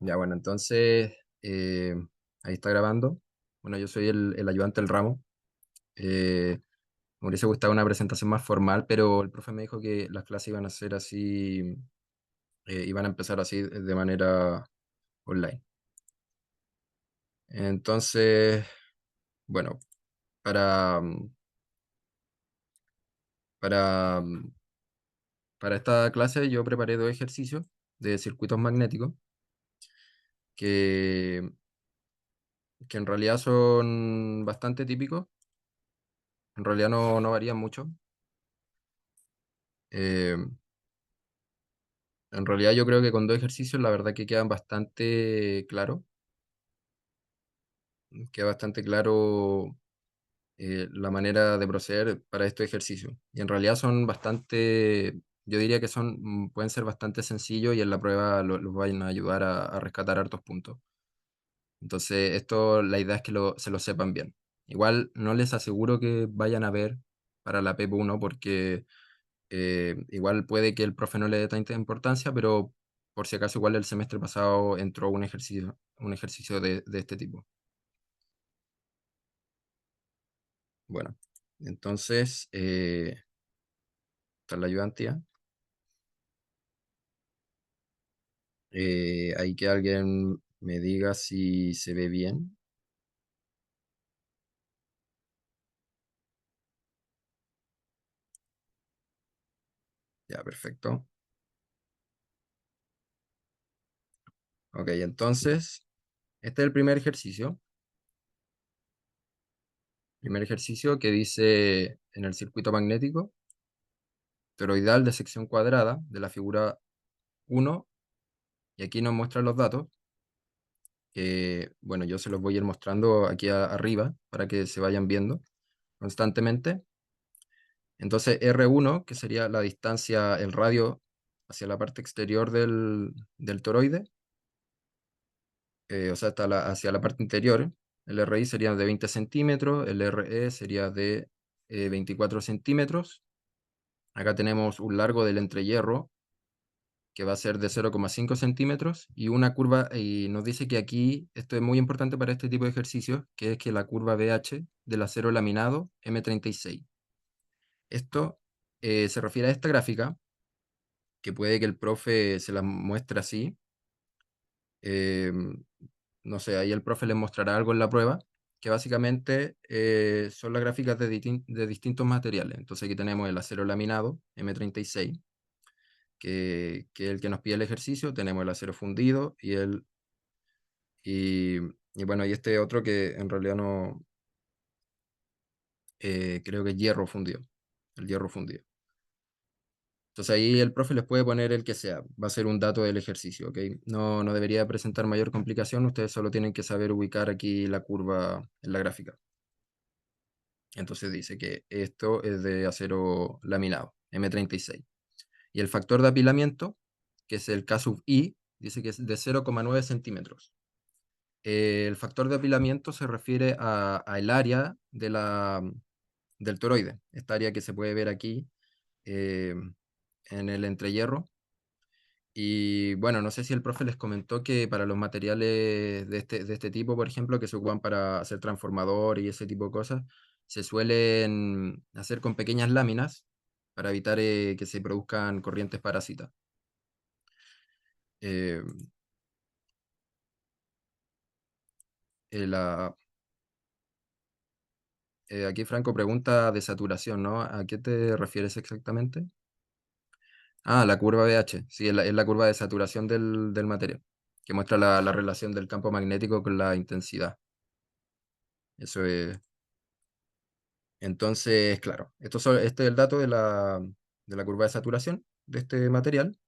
Ya, bueno, entonces ahí está grabando. Bueno, yo soy el ayudante del ramo. Me hubiese gustado una presentación más formal, pero el profe me dijo que las clases iban a ser así, iban a empezar así de manera online. Entonces, bueno, para, mm, para, mm, para esta clase yo preparé dos ejercicios de circuitos magnéticos que, que en realidad son bastante típicos. En realidad no varían mucho. Eh, En realidad yo creo que con dos ejercicios la verdad que quedan bastante claro, queda bastante claro la manera de proceder para estos ejercicios. Y en realidad son bastante, yo diría que pueden ser bastante sencillos y en la prueba los van a ayudar a rescatar hartos puntos. Entonces esto, la idea es que se lo sepan bien. Igual no les aseguro que vayan a ver para la PEP 1 porque igual puede que el profe no le dé tanta importancia, pero por si acaso igual el semestre pasado entró un ejercicio de este tipo. Bueno, entonces, está la ayudantía. Ahí que alguien me diga si se ve bien. Ya, perfecto. Ok, entonces, este es el primer ejercicio. Primer ejercicio que dice en el circuito magnético, toroidal de sección cuadrada de la figura 1, y aquí nos muestra los datos. Bueno, yo se los voy a ir mostrando aquí arriba para que se vayan viendo constantemente. Entonces, R1, que sería la distancia, el radio hacia la parte exterior del toroide, o sea, hacia la parte interior. El RI sería de 20 centímetros, el RE sería de 24 centímetros. Acá tenemos un largo del entrehierro que va a ser de 0,5 centímetros, y una curva, y nos dice que aquí, esto es muy importante para este tipo de ejercicios, que es que la curva BH del acero laminado M36. Esto se refiere a esta gráfica, que puede que el profe se la muestre así. eh, no sé, ahí el profe les mostrará algo en la prueba, que básicamente son las gráficas de distintos materiales. Entonces aquí tenemos el acero laminado M36, que es el que nos pide el ejercicio. Tenemos el acero fundido y, y bueno, y este otro que en realidad no, creo que es hierro fundido, el hierro fundido. Entonces ahí el profe les puede poner el que sea, va a ser un dato del ejercicio, ¿ok? No debería presentar mayor complicación, ustedes solo tienen que saber ubicar aquí la curva en la gráfica. Entonces dice que esto es de acero laminado, M36. Y el factor de apilamiento, que es el K sub I, dice que es de 0,9 centímetros. El factor de apilamiento se refiere a el área del toroide, esta área que se puede ver aquí eh, en el entrehierro. Y bueno, no sé si el profe les comentó que para los materiales de este tipo, por ejemplo, que se ocupan para hacer transformador y ese tipo de cosas, se suelen hacer con pequeñas láminas para evitar que se produzcan corrientes parásitas. Eh, eh, la- Aquí Franco pregunta de saturación, ¿no? ¿A qué te refieres exactamente? Ah, la curva BH, sí, es la curva de saturación del material, que muestra la relación del campo magnético con la intensidad. Eso es. Entonces, claro, este es el dato de la curva de saturación de este material,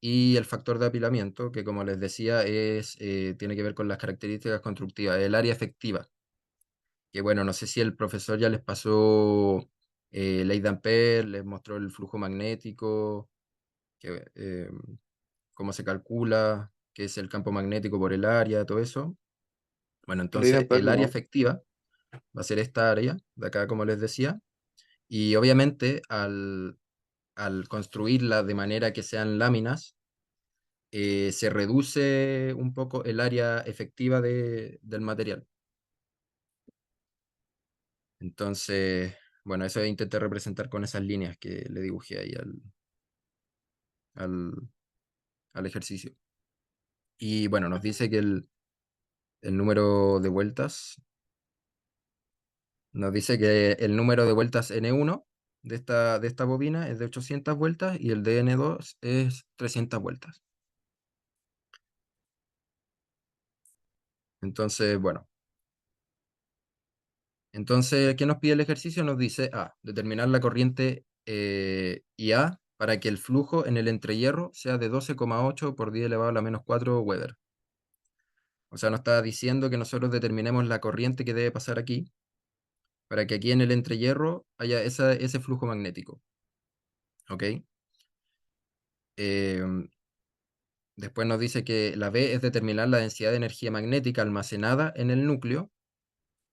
y el factor de apilamiento, que como les decía, tiene que ver con las características constructivas, el área efectiva, que bueno, no sé si el profesor ya les pasó ley de Ampère, les mostró el flujo magnético, cómo se calcula, qué es el campo magnético por el área, todo eso. Bueno, Ley de entonces Ampère, el área no. efectiva va a ser esta área de acá, como les decía, y obviamente al construirla de manera que sean láminas, se reduce un poco el área efectiva del material. Entonces, bueno, eso intenté representar con esas líneas que le dibujé ahí al, al ejercicio. Y bueno, nos dice que el número de vueltas, nos dice que el número de vueltas N1 de esta bobina es de 800 vueltas y el de N2 es 300 vueltas. Entonces, bueno, entonces, ¿qué nos pide el ejercicio? Nos dice determinar la corriente IA para que el flujo en el entrehierro sea de 12,8 por 10 elevado a la menos 4 Weber. O sea, nos está diciendo que nosotros determinemos la corriente que debe pasar aquí para que aquí en el entrehierro haya ese flujo magnético. ¿Ok? Em, Después nos dice que la B es determinar la densidad de energía magnética almacenada en el núcleo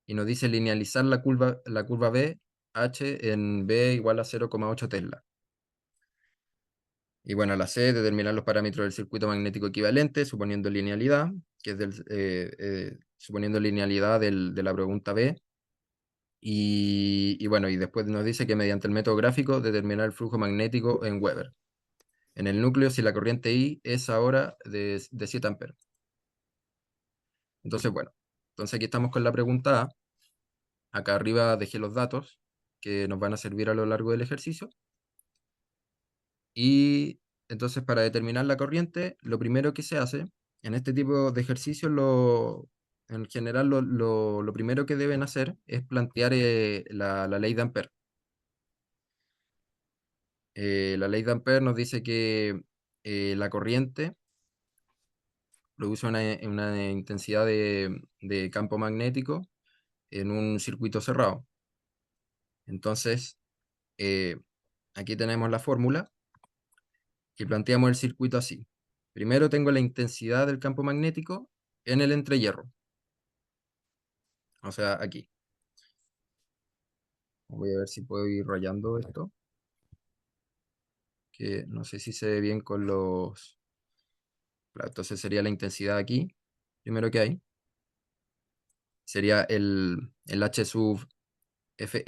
y nos dice linealizar la curva B, H en B igual a 0,8 Tesla. Y bueno, la C, determinar los parámetros del circuito magnético equivalente, suponiendo linealidad, que es suponiendo linealidad de la pregunta B. Y bueno, y después nos dice que mediante el método gráfico determinar el flujo magnético en Weber. En el núcleo, si la corriente I es ahora de 7 amperes. Entonces, bueno, entonces aquí estamos con la pregunta A. Acá arriba dejé los datos que nos van a servir a lo largo del ejercicio. Y entonces para determinar la corriente, lo primero que se hace en este tipo de ejercicios, en general lo primero que deben hacer es plantear la ley de Ampère. La ley de Ampère nos dice que la corriente produce una intensidad de campo magnético en un circuito cerrado. Entonces, aquí tenemos la fórmula y planteamos el circuito así. Primero tengo la intensidad del campo magnético en el entrehierro, o sea, aquí. Voy a ver si puedo ir rayando esto, que no sé si se ve bien con los... Claro, entonces sería la intensidad aquí, primero que hay. Sería el H sub Fe,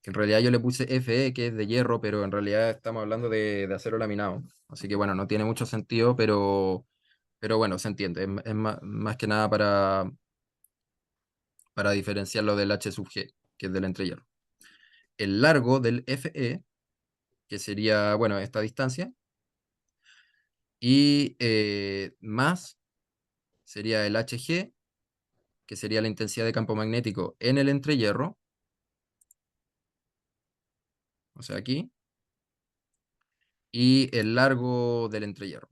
que en realidad yo le puse Fe, que es de hierro, pero en realidad estamos hablando de acero laminado. Así que bueno, no tiene mucho sentido, pero bueno, se entiende. Es más que nada para diferenciarlo del H sub G, que es del entrehierro. El largo del Fe, que sería, bueno, esta distancia, y más sería el Hg, que sería la intensidad de campo magnético en el entrehierro, o sea, aquí, y el largo del entrehierro,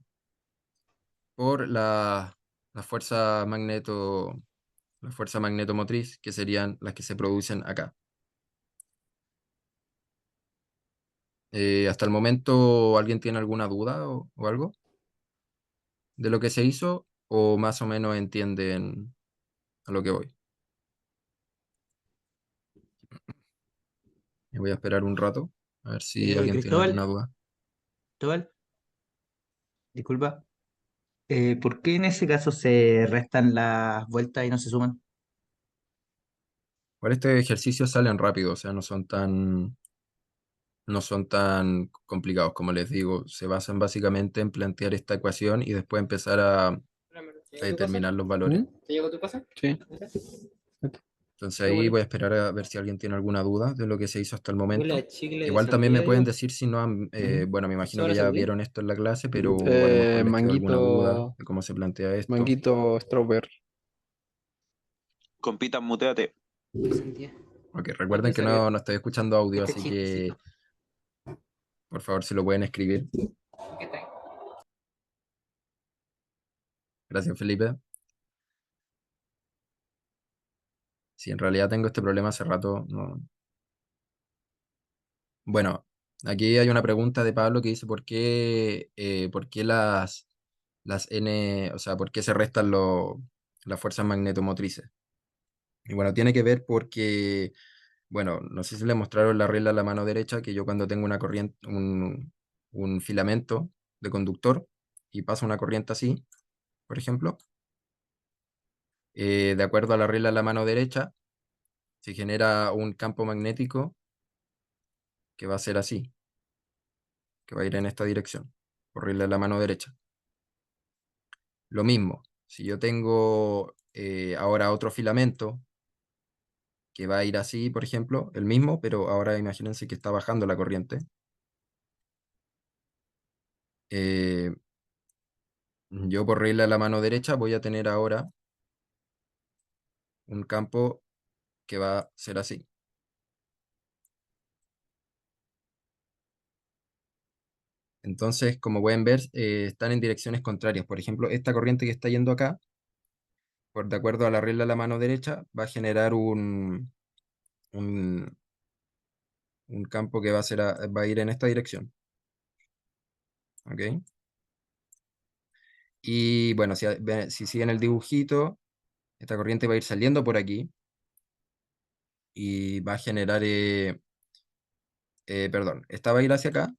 por la fuerza magnetomotriz, que serían las que se producen acá. Hasta el momento, ¿alguien tiene alguna duda o algo de lo que se hizo? ¿O más o menos entienden a lo que voy? Y voy a esperar un rato, a ver si alguien tiene alguna Cristóbal, duda. Cristóbal, disculpa. ¿Por qué en ese caso se restan las vueltas y no se suman? Por este ejercicio salen rápido, o sea, no son tan complicados, como les digo. Se basan básicamente en plantear esta ecuación y después empezar a ¿Te llegó tu cosa? determinar los valores. ¿Mm? ¿Te llegó tu cosa? Sí. Entonces Qué ahí bueno. voy a esperar a ver si alguien tiene alguna duda de lo que se hizo hasta el momento. Hola, chicle de Igual también me sandía, pueden digo. decir si no han, Ujú. bueno, me imagino que ¿Sabor a ya sandía? vieron esto en la clase, pero a lo mejor les quedó alguna duda Manguito, de cómo se plantea esto. manguito strawberry. Compita, muteate. ¿Qué sandía? Ok, ¿Qué recuerden que pensaría? no estoy escuchando audio, Este así chistecito. que por favor si lo pueden escribir. ¿Qué tal? Gracias, Felipe. Si en realidad tengo este problema hace rato, no. Bueno, aquí hay una pregunta de Pablo que dice ¿por qué las N, o sea, por qué se restan las fuerzas magnetomotrices? Y bueno, tiene que ver porque, bueno, no sé si le mostraron la regla a la mano derecha, que yo cuando tengo una corriente, un filamento de conductor, y pasa una corriente así, por ejemplo, de acuerdo a la regla de la mano derecha, se genera un campo magnético que va a ser así, que va a ir en esta dirección, por regla de la mano derecha. Lo mismo, si yo tengo ahora otro filamento que va a ir así, por ejemplo, el mismo, pero ahora imagínense que está bajando la corriente. Eh, yo por regla de la mano derecha voy a tener ahora un campo que va a ser así. Entonces, como pueden ver, están en direcciones contrarias. Por ejemplo, esta corriente que está yendo acá, de acuerdo a la regla de la mano derecha, va a generar un, un campo que va a, va a ir en esta dirección. ¿Ok? Y bueno, si siguen el dibujito, esta corriente va a ir saliendo por aquí y va a generar, perdón, esta va a ir hacia acá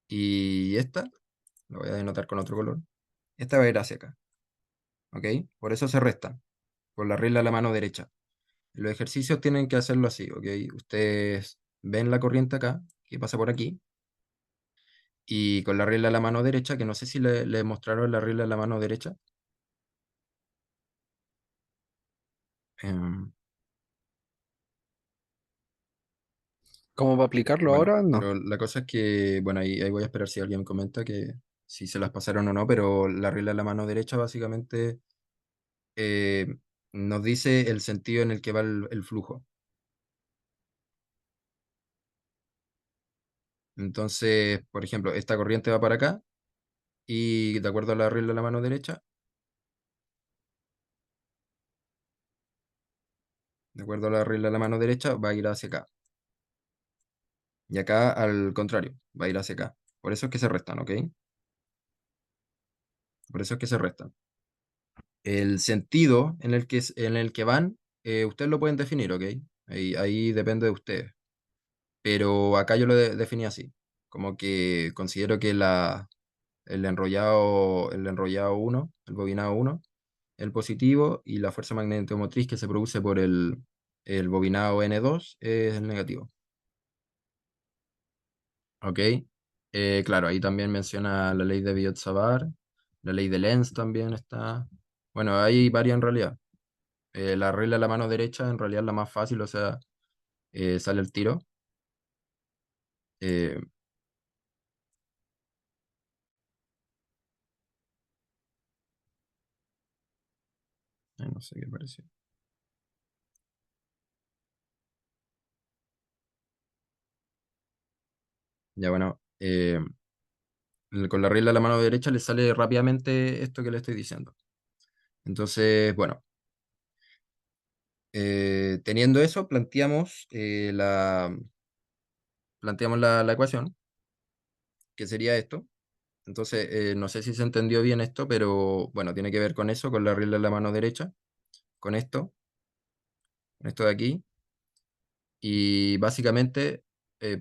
y esta, lo voy a denotar con otro color, esta va a ir hacia acá. ¿Ok? Por eso se restan, por la regla de la mano derecha. Los ejercicios tienen que hacerlo así, ¿ok? Ustedes ven la corriente acá, que pasa por aquí, y con la regla de la mano derecha, que no sé si le mostraron la regla de la mano derecha. em, ¿Cómo va a aplicarlo bueno, ahora? No. pero la cosa es que, bueno, ahí voy a esperar si alguien comenta que si se las pasaron o no, pero la regla de la mano derecha básicamente eh, nos dice el sentido en el que va el flujo. Entonces, por ejemplo, esta corriente va para acá y de acuerdo a la regla de la mano derecha, de acuerdo a la regla de la mano derecha, va a ir hacia acá. Y acá al contrario, va a ir hacia acá. Por eso es que se restan, ¿ok? Por eso es que se restan. El sentido en el que van, ustedes lo pueden definir, ¿ok? Ahí depende de ustedes. Pero acá yo lo definí así. Como que considero que el enrollado uno, el bobinado uno, el positivo, y la fuerza magnetomotriz que se produce por el bobinado N2 es el negativo. ¿Ok? Claro, ahí también menciona la ley de Biot-Savart, la ley de Lenz también está. Bueno, hay varias en realidad. La regla de la mano derecha en realidad es la más fácil, o sea, sale el tiro. Eh, no sé qué pareció. Ya bueno, con la regla de la mano derecha le sale rápidamente esto que le estoy diciendo. Entonces, bueno, teniendo eso, planteamos la ecuación, que sería esto. Entonces, no sé si se entendió bien esto, pero bueno, tiene que ver con eso, con la regla de la mano derecha, con esto de aquí. Y básicamente,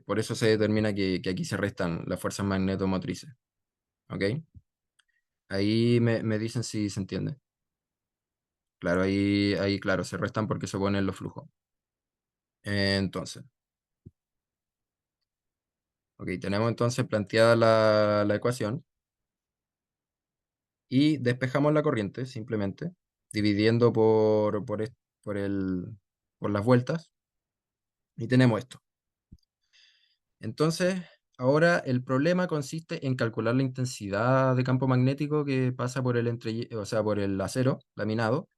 por eso se determina que aquí se restan las fuerzas magnetomotrices. ¿Ok? Ahí me dicen si se entiende. Claro, ahí, claro, se restan porque se ponen los flujos. Entonces, ok, tenemos entonces planteada la ecuación y despejamos la corriente simplemente, dividiendo por las vueltas, y tenemos esto. Entonces, ahora el problema consiste en calcular la intensidad de campo magnético que pasa por o sea, por el acero laminado,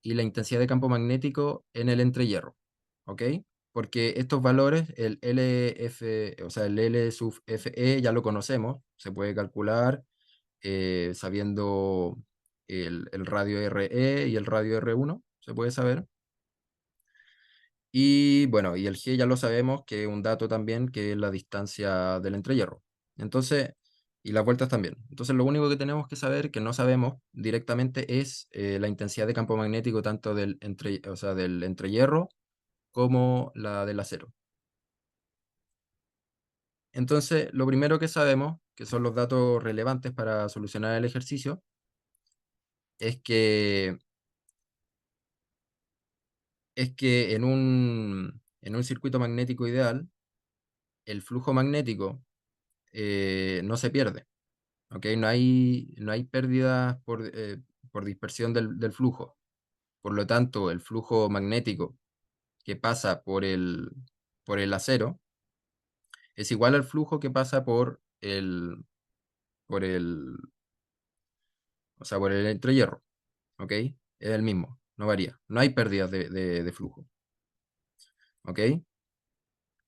y la intensidad de campo magnético en el entrehierro, ¿ok? Porque estos valores, el LF, o sea, el L sub FE ya lo conocemos, se puede calcular sabiendo el radio RE y el radio R1, se puede saber. Y bueno, y el G ya lo sabemos, que es un dato también, que es la distancia del entrehierro. Entonces, y las vueltas también. Entonces, lo único que tenemos que saber, que no sabemos directamente, es la intensidad de campo magnético tanto o sea, del entrehierro como la del acero. Entonces, lo primero que sabemos, que son los datos relevantes para solucionar el ejercicio, es que en un circuito magnético ideal, el flujo magnético no se pierde, ¿ok? No hay pérdidas por dispersión del flujo. Por lo tanto, el flujo magnético que pasa por el acero es igual al flujo que pasa por el, o sea, por el entrehierro, ¿ok? Es el mismo, no varía. No hay pérdidas de flujo, ¿ok?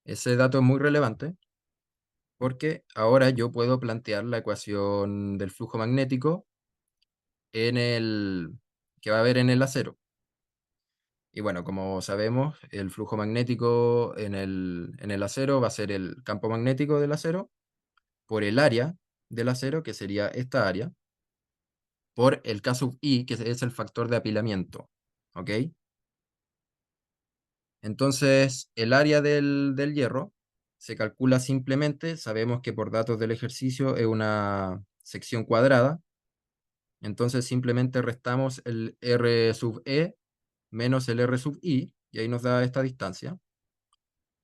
Ese dato es muy relevante porque ahora yo puedo plantear la ecuación del flujo magnético que va a haber en el acero. Y bueno, como sabemos, el flujo magnético en el acero va a ser el campo magnético del acero por el área del acero, que sería esta área, por el K sub I, que es el factor de apilamiento, ¿ok? Entonces, el área del hierro se calcula simplemente, sabemos que por datos del ejercicio es una sección cuadrada, entonces simplemente restamos el R sub E menos el R sub I, y ahí nos da esta distancia,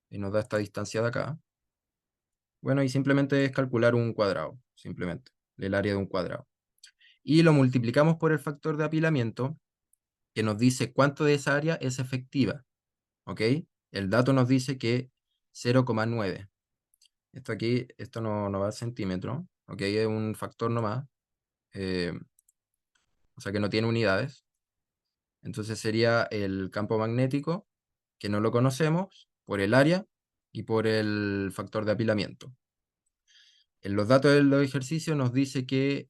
y nos da esta distancia de acá. Bueno, y simplemente es calcular un cuadrado, simplemente, el área de un cuadrado. Y lo multiplicamos por el factor de apilamiento, que nos dice cuánto de esa área es efectiva, ¿ok? El dato nos dice que 0,9. Esto aquí, esto no va a centímetro, ¿ok? Es un factor nomás, eh, o sea que no tiene unidades. Entonces sería el campo magnético, que no lo conocemos, por el área y por el factor de apilamiento. En los datos de los ejercicios nos dice que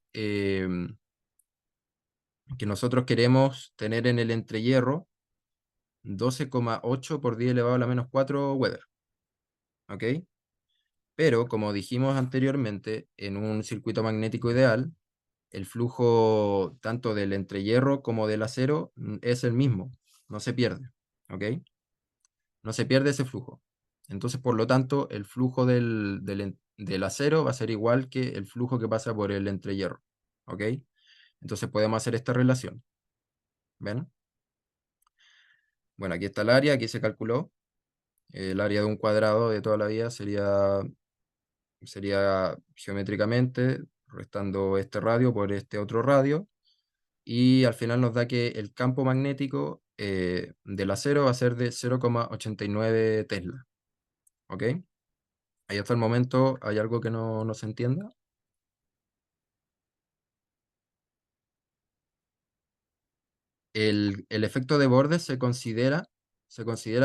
nosotros queremos tener en el entrehierro 12,8 por 10 elevado a la menos 4 Weber, ¿ok? Pero como dijimos anteriormente, en un circuito magnético ideal, el flujo tanto del entrehierro como del acero es el mismo, no se pierde, ¿ok? No se pierde ese flujo. Entonces, por lo tanto, el flujo del acero va a ser igual que el flujo que pasa por el entrehierro, ¿ok? Entonces podemos hacer esta relación, ¿ven? Bueno, aquí está el área, aquí se calculó. El área de un cuadrado de toda la vida sería geométricamente restando este radio por este otro radio, y al final nos da que el campo magnético del acero va a ser de 0,89 Tesla, ¿ok? Ahí hasta el momento hay algo que no se entienda. El efecto de borde se considera,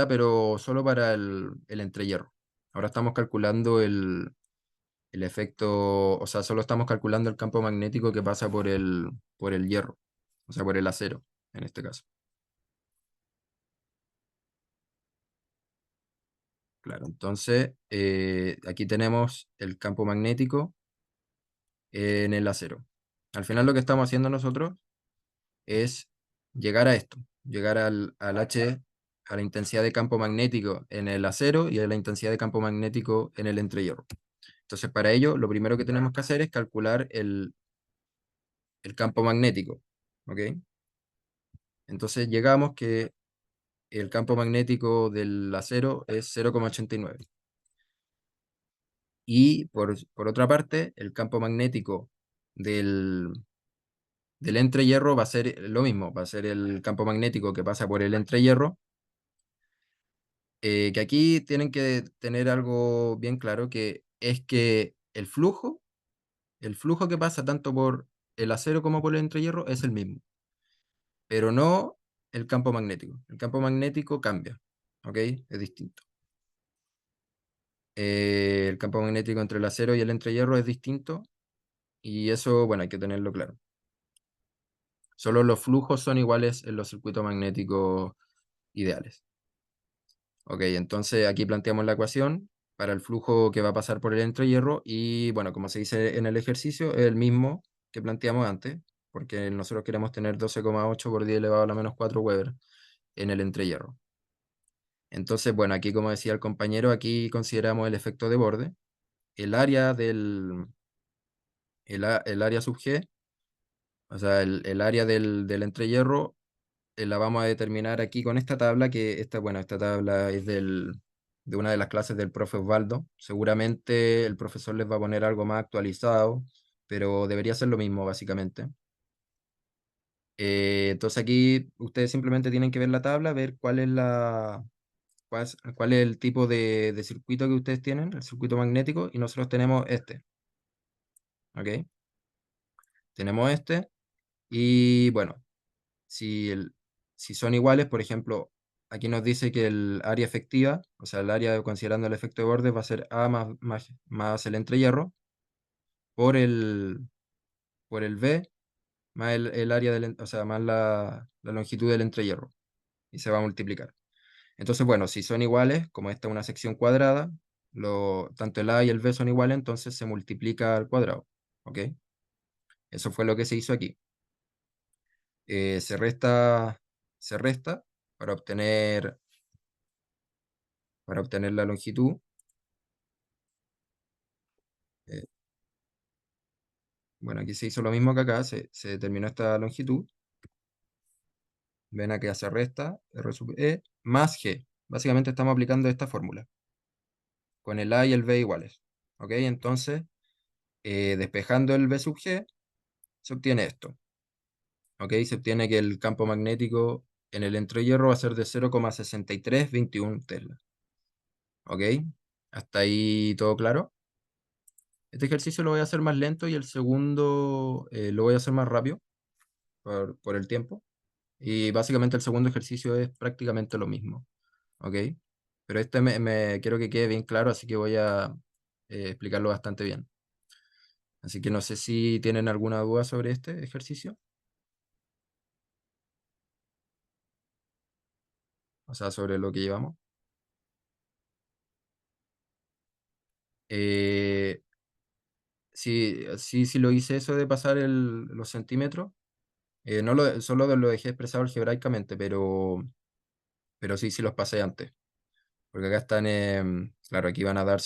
pero solo para el entrehierro. Ahora estamos calculando el efecto, o sea, solo estamos calculando el campo magnético que pasa por el hierro, o sea, por el acero, en este caso. Claro, entonces aquí tenemos el campo magnético en el acero. Al final lo que estamos haciendo nosotros es llegar a esto, llegar al H, a la intensidad de campo magnético en el acero y a la intensidad de campo magnético en el entrehierro. Entonces, para ello, lo primero que tenemos que hacer es calcular el campo magnético, ¿ok? Entonces llegamos que el campo magnético del acero es 0,89. Y por otra parte, el campo magnético del, del entrehierro va a ser lo mismo, va a ser el campo magnético que pasa por el entrehierro, que aquí tienen que tener algo bien claro, que es que el flujo que pasa tanto por el acero como por el entrehierro es el mismo, pero no el campo magnético. El campo magnético cambia, ¿ok? Es distinto. El campo magnético entre el acero y el entrehierro es distinto, y eso, bueno, hay que tenerlo claro. Solo los flujos son iguales en los circuitos magnéticos ideales. Ok, entonces aquí planteamos la ecuación para el flujo que va a pasar por el entrehierro, y bueno, como se dice en el ejercicio, es el mismo que planteamos antes, porque nosotros queremos tener 12,8 por 10 elevado a la menos 4 Weber en el entrehierro. Entonces, bueno, aquí como decía el compañero, aquí consideramos el efecto de borde, el área el área sub G, o sea, el área del entrehierro, la vamos a determinar aquí con esta tabla, que bueno, esta tabla es de una de las clases del profe Osvaldo. Seguramente el profesor les va a poner algo más actualizado, pero debería ser lo mismo, básicamente. Entonces aquí ustedes simplemente tienen que ver la tabla, ver cuál es el tipo de circuito que ustedes tienen, el circuito magnético, y nosotros tenemos este, ¿ok? Tenemos este, y bueno, si, si son iguales, por ejemplo, aquí nos dice que el área efectiva, o sea, el área considerando el efecto de borde, va a ser A más el entrehierro por por el B más el área o sea, más la longitud del entrehierro, y se va a multiplicar. Entonces, bueno, si son iguales, como esta es una sección cuadrada, tanto el A y el B son iguales, entonces se multiplica al cuadrado, ¿ok? Eso fue lo que se hizo aquí. Eh, se resta, se resta para obtener la longitud. Eh, bueno, aquí se hizo lo mismo que acá, se determinó esta longitud. Ven acá se resta R sub E más G. Básicamente estamos aplicando esta fórmula, con el A y el B iguales. ¿Ok? Entonces, despejando el B sub G, se obtiene esto. ¿Ok? Se obtiene que el campo magnético en el entrehierro va a ser de 0,6321 Tesla. ¿Ok? ¿Hasta ahí todo claro? Este ejercicio lo voy a hacer más lento y el segundo lo voy a hacer más rápido por el tiempo. Y básicamente el segundo ejercicio es prácticamente lo mismo. ¿Ok? Pero este quiero que quede bien claro, así que voy a explicarlo bastante bien. Así que no sé si tienen alguna duda sobre este ejercicio, o sea, sobre lo que llevamos. Eh, sí lo hice eso de pasar los centímetros. No solo lo dejé expresado algebraicamente, pero sí los pasé antes. Porque acá están, claro, aquí van a dar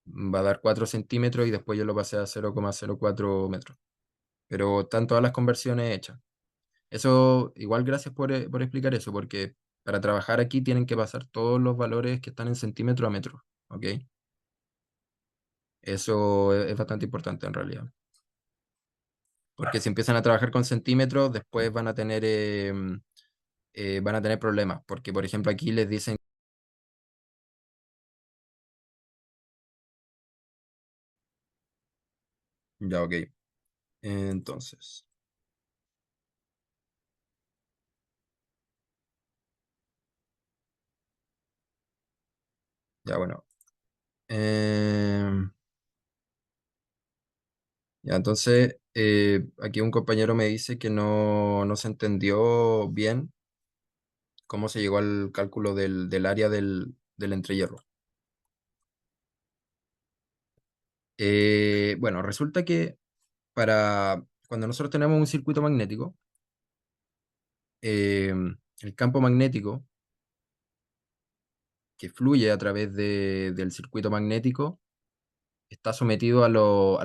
va a dar 4 centímetros y después yo lo pasé a 0,04 metros. Pero están todas las conversiones hechas. Eso, igual gracias por explicar eso, porque para trabajar aquí tienen que pasar todos los valores que están en centímetro a metro, ¿ok? Eso es bastante importante en realidad. Porque si empiezan a trabajar con centímetros, después van a tener problemas, porque por ejemplo aquí les dicen, ya, ok, entonces, ya bueno. em, Ya, entonces, aquí un compañero me dice que no se entendió bien cómo se llegó al cálculo del área del entrehierro. Bueno, resulta que cuando nosotros tenemos un circuito magnético, eh, el campo magnético que fluye a través del circuito magnético está sometido a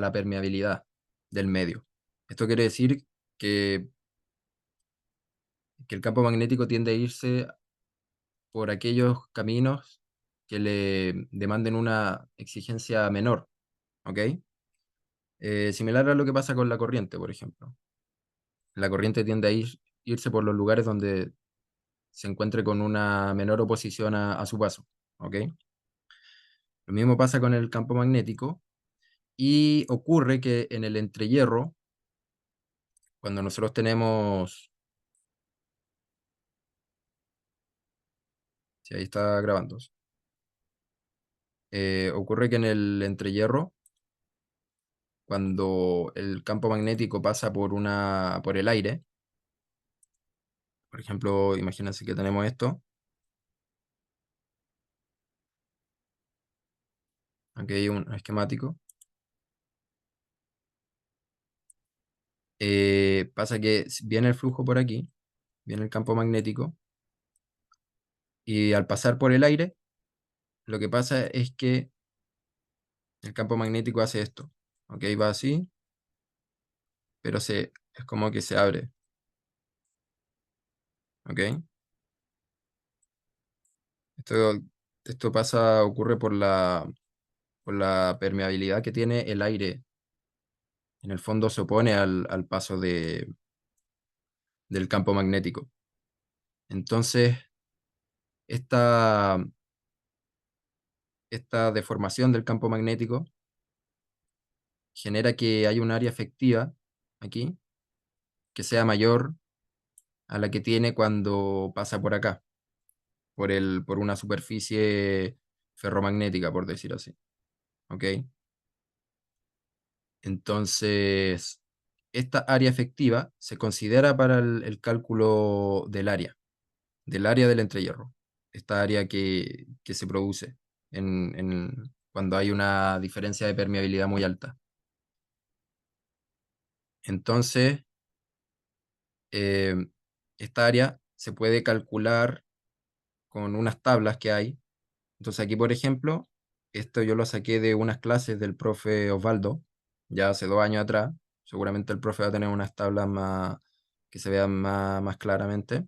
la permeabilidad del medio. Esto quiere decir que, que el campo magnético tiende a irse por aquellos caminos que le demanden una exigencia menor, ¿ok? Similar a lo que pasa con la corriente, por ejemplo. La corriente tiende a irse por los lugares donde se encuentre con una menor oposición a su paso, ¿ok? Lo mismo pasa con el campo magnético y ocurre que en el entrehierro, cuando nosotros tenemos, si ahí está grabando, ocurre que en el entrehierro, cuando el campo magnético pasa por el aire, por ejemplo, imagínense que tenemos esto, aquí hay un esquemático. Pasa que viene el flujo por aquí, viene el campo magnético, y al pasar por el aire, lo que pasa es que el campo magnético hace esto, ¿ok? Va así, pero es como que se abre, ¿ok? Esto, esto ocurre por la permeabilidad que tiene el aire. En el fondo se opone al paso del campo magnético. Entonces, esta, esta deformación del campo magnético genera que hay un área efectiva aquí que sea mayor a la que tiene cuando pasa por acá, por una superficie ferromagnética, por decir así. ¿Ok? Entonces, esta área efectiva se considera para el cálculo del área del entrehierro, esta área que se produce cuando hay una diferencia de permeabilidad muy alta. Entonces, eh, esta área se puede calcular con unas tablas que hay. Entonces aquí, por ejemplo, esto yo lo saqué de unas clases del profe Osvaldo, ya hace 2 años atrás. Seguramente el profe va a tener unas tablas que se vean más claramente.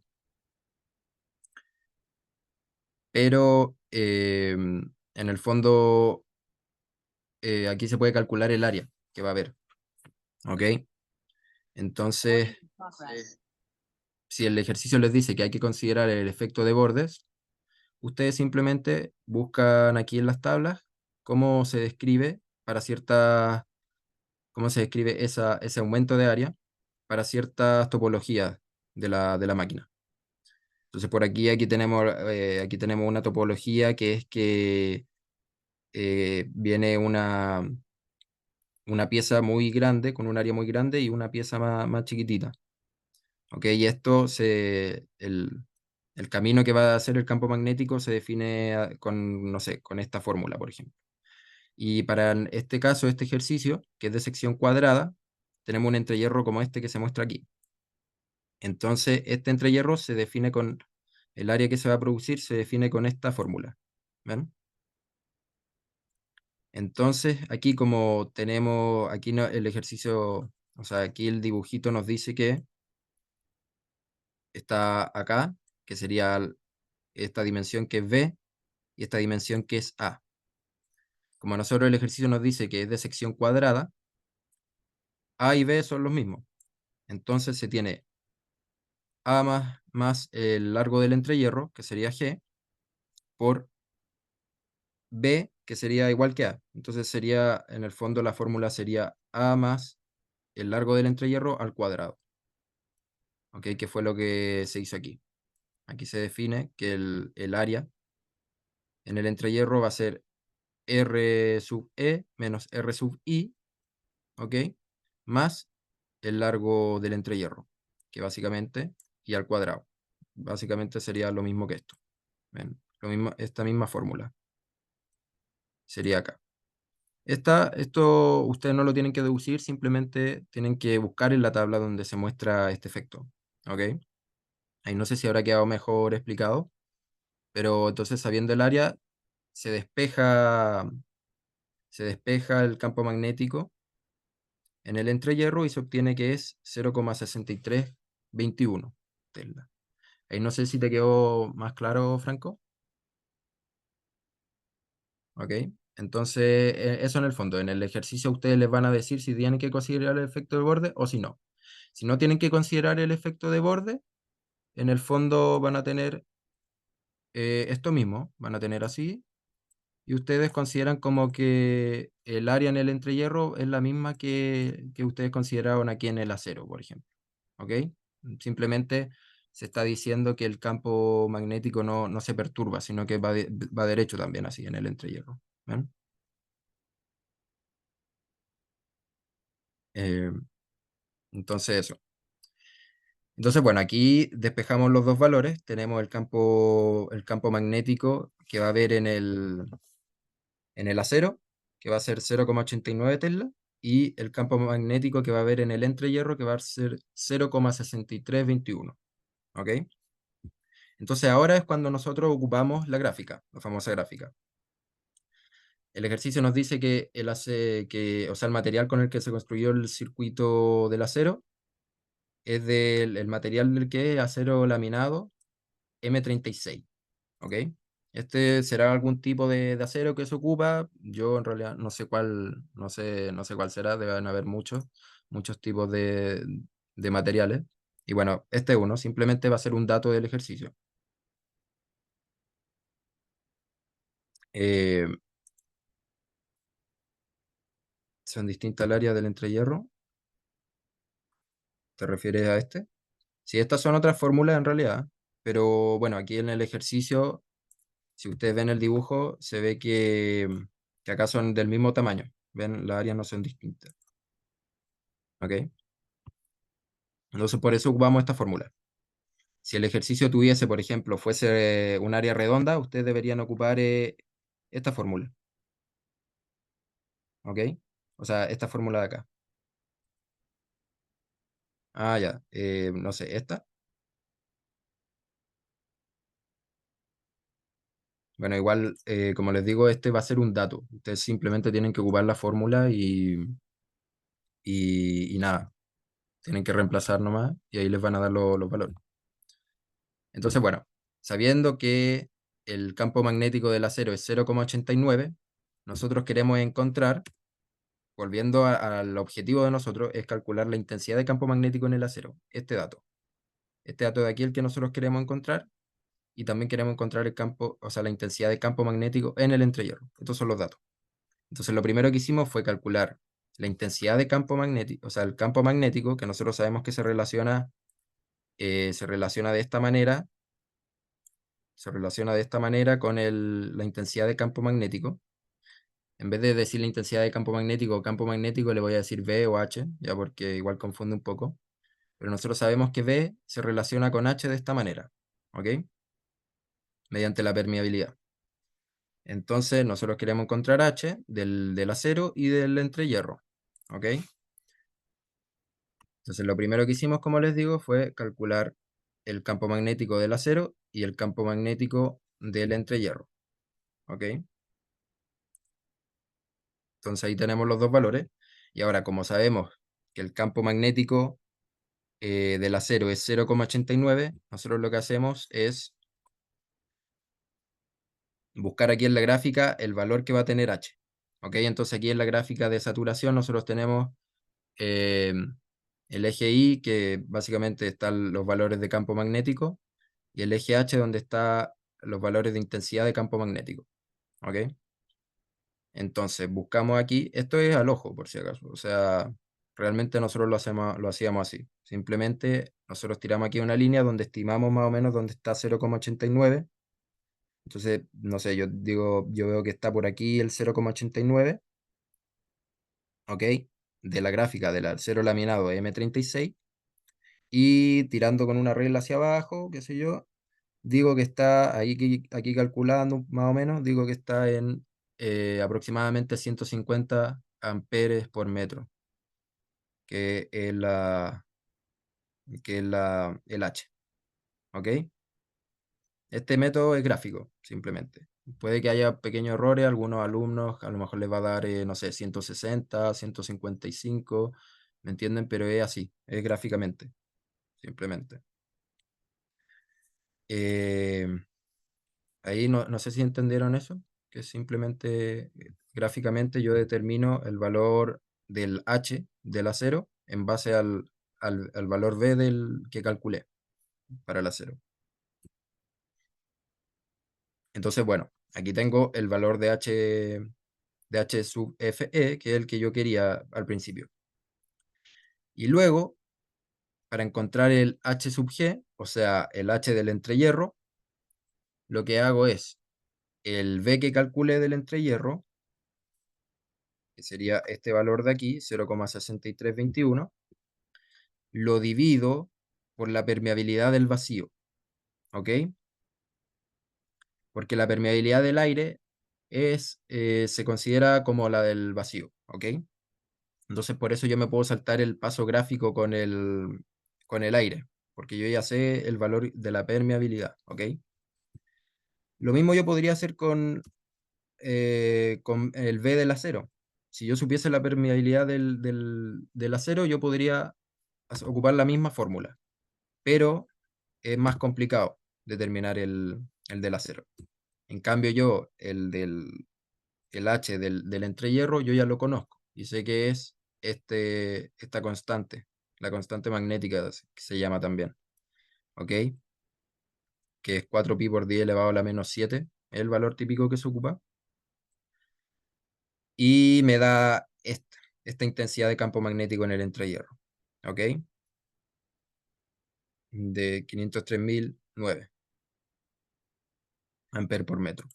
Pero en el fondo, aquí se puede calcular el área que va a haber. ¿Ok? Entonces, si el ejercicio les dice que hay que considerar el efecto de bordes, ustedes simplemente buscan aquí en las tablas cómo se describe para cómo se describe ese aumento de área para ciertas topologías de la máquina. Entonces por aquí tenemos una topología que es que viene una pieza muy grande, con un área muy grande y una pieza más chiquitita. ¿Ok? Y el camino que va a hacer el campo magnético se define con, no sé, con esta fórmula, por ejemplo. Y para este caso, este ejercicio, que es de sección cuadrada, tenemos un entrehierro como este que se muestra aquí. Entonces, este entrehierro se define el área que se va a producir se define con esta fórmula. ¿Ven? Entonces, aquí como tenemos, aquí el ejercicio, o sea, aquí el dibujito nos dice que está acá, que sería esta dimensión que es B y esta dimensión que es A. Como a nosotros el ejercicio nos dice que es de sección cuadrada, A y B son los mismos. Entonces se tiene A más el largo del entrehierro, que sería G, por B, que sería igual que A. Entonces sería, en el fondo, la fórmula sería A más el largo del entrehierro al cuadrado. ¿Ok? Que fue lo que se hizo aquí. Aquí se define que el área en el entrehierro va a ser R sub E menos R sub I, ¿ok? Más el largo del entrehierro, que básicamente, y al cuadrado. Básicamente sería lo mismo que esto. ¿Ven? Lo mismo, esta misma fórmula sería acá. Esto ustedes no lo tienen que deducir, simplemente tienen que buscar en la tabla donde se muestra este efecto. ¿Ok? Ahí no sé si habrá quedado mejor explicado, pero entonces sabiendo el área, se despeja, se despeja el campo magnético en el entrehierro y se obtiene que es 0,6321 Tesla. Ahí no sé si te quedó más claro, Franco. ¿Ok? Entonces, eso en el fondo, en el ejercicio ustedes les van a decir si tienen que considerar el efecto de borde o si no. Si no tienen que considerar el efecto de borde, en el fondo van a tener esto mismo, van a tener así, y ustedes consideran como que el área en el entrehierro es la misma que ustedes consideraron aquí en el acero, por ejemplo. ¿Ok? Simplemente se está diciendo que el campo magnético no se perturba, sino que va derecho también así en el entrehierro. ¿Ven? Eh, entonces eso. Entonces, bueno, aquí despejamos los dos valores. Tenemos el campo magnético que va a haber en el acero, que va a ser 0,89 Tesla, y el campo magnético que va a haber en el entrehierro, que va a ser 0,6321. ¿Ok? Entonces ahora es cuando nosotros ocupamos la gráfica, la famosa gráfica. El ejercicio nos dice que o sea, el material con el que se construyó el circuito del acero es el material del que es acero laminado M36, ¿ok? Este será algún tipo de acero que se ocupa. Yo en realidad no sé cuál, no sé cuál será. Deben haber muchos tipos de materiales. Y bueno, este uno simplemente va a ser un dato del ejercicio. Eh, Son distintas el área del entrehierro. ¿Te refieres a este? Sí, estas son otras fórmulas en realidad. Pero bueno, aquí en el ejercicio, si ustedes ven el dibujo, se ve que acá son del mismo tamaño. ¿Ven? Las áreas no son distintas. ¿Ok? Entonces, por eso ocupamos esta fórmula. Si el ejercicio tuviese, por ejemplo, fuese un área redonda, ustedes deberían ocupar esta fórmula. ¿Ok? O sea, esta fórmula de acá. Ah, ya. No sé, esta. Bueno, igual, como les digo, este va a ser un dato. Ustedes simplemente tienen que ocupar la fórmula y nada. Tienen que reemplazar nomás y ahí les van a dar los valores. Entonces, bueno, sabiendo que el campo magnético del acero es 0,89, nosotros queremos encontrar, volviendo al objetivo de nosotros, es calcular la intensidad de campo magnético en el acero. Este dato. Este dato de aquí es el que nosotros queremos encontrar y también queremos encontrar el campo, o sea, la intensidad de campo magnético en el entrehierro. Estos son los datos. Entonces, lo primero que hicimos fue calcular la intensidad de campo magnético, o sea, el campo magnético, que nosotros sabemos que se relaciona de esta manera, con la intensidad de campo magnético. En vez de decir la intensidad de campo magnético, le voy a decir V o H, ya porque igual confunde un poco. Pero nosotros sabemos que V se relaciona con H de esta manera, ¿ok? Mediante la permeabilidad. Entonces, nosotros queremos encontrar H del acero y del entrehierro, ¿ok? Entonces, lo primero que hicimos, como les digo, fue calcular el campo magnético del acero y el campo magnético del entrehierro, ¿ok? Entonces, ahí tenemos los dos valores. Y ahora, como sabemos que el campo magnético del acero es 0,89, nosotros lo que hacemos es buscar aquí en la gráfica el valor que va a tener H, ¿ok? Entonces, aquí en la gráfica de saturación nosotros tenemos eh, el eje Y, que básicamente están los valores de campo magnético, y el eje H, donde están los valores de intensidad de campo magnético, ¿ok? Entonces, buscamos aquí, esto es al ojo, por si acaso, o sea, realmente nosotros lo hacíamos así. Simplemente nosotros tiramos aquí una línea donde estimamos más o menos dónde está 0,89. Entonces, no sé, yo digo, yo veo que está por aquí el 0,89, ¿ok? De la gráfica del acero laminado M36, y tirando con una regla hacia abajo, qué sé yo, digo que está ahí, aquí calculando más o menos, digo que está en aproximadamente 150 amperes por metro, que es el H, ¿ok? Este método es gráfico, simplemente. Puede que haya pequeños errores, algunos alumnos a lo mejor les va a dar, no sé, 160, 155, ¿me entienden? Pero es así, es gráficamente, simplemente. Eh, Ahí no sé si entendieron eso, que simplemente gráficamente yo determino el valor del H del acero en base al valor V del que calculé para el acero. Entonces, bueno, aquí tengo el valor de H sub Fe, que es el que yo quería al principio. Y luego, para encontrar el H sub G, o sea, el H del entrehierro, lo que hago es el V que calculé del entrehierro, que sería este valor de aquí, 0,6321, lo divido por la permeabilidad del vacío, ¿ok? Porque la permeabilidad del aire se considera como la del vacío, ¿ok? Entonces por eso yo me puedo saltar el paso gráfico con el aire, porque yo ya sé el valor de la permeabilidad, ¿ok? Lo mismo yo podría hacer con con el V del acero. Si yo supiese la permeabilidad del acero, yo podría ocupar la misma fórmula, pero es más complicado determinar el del acero. En cambio, yo, el H del entrehierro, yo ya lo conozco y sé que es esta constante, la constante magnética que se llama también, ¿ok? Que es 4pi por 10 elevado a la menos 7, es el valor típico que se ocupa. Y me da esta intensidad de campo magnético en el entrehierro, ¿ok? De 503.009 amperes por metro.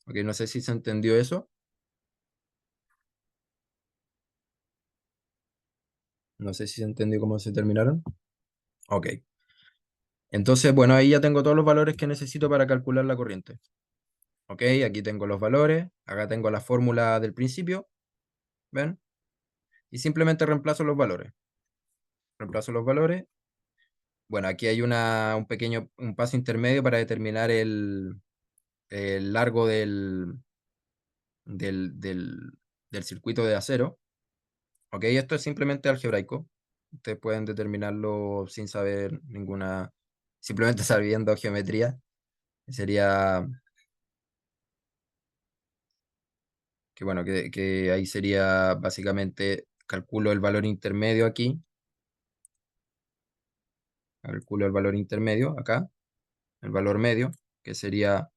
Ok, no sé si se entendió eso. No sé si se entendió cómo se terminaron. Ok. Entonces, bueno, ahí ya tengo todos los valores que necesito para calcular la corriente. Ok, aquí tengo los valores. Acá tengo la fórmula del principio. ¿Ven? Y simplemente reemplazo los valores. Reemplazo los valores. Bueno, aquí hay un paso intermedio para determinar el largo del, del, del circuito de acero. Ok, esto es simplemente algebraico. Ustedes pueden determinarlo sin saber simplemente sabiendo geometría. Sería que bueno, que ahí sería básicamente, calculo el valor intermedio aquí, calculo el valor intermedio acá, el valor medio, que sería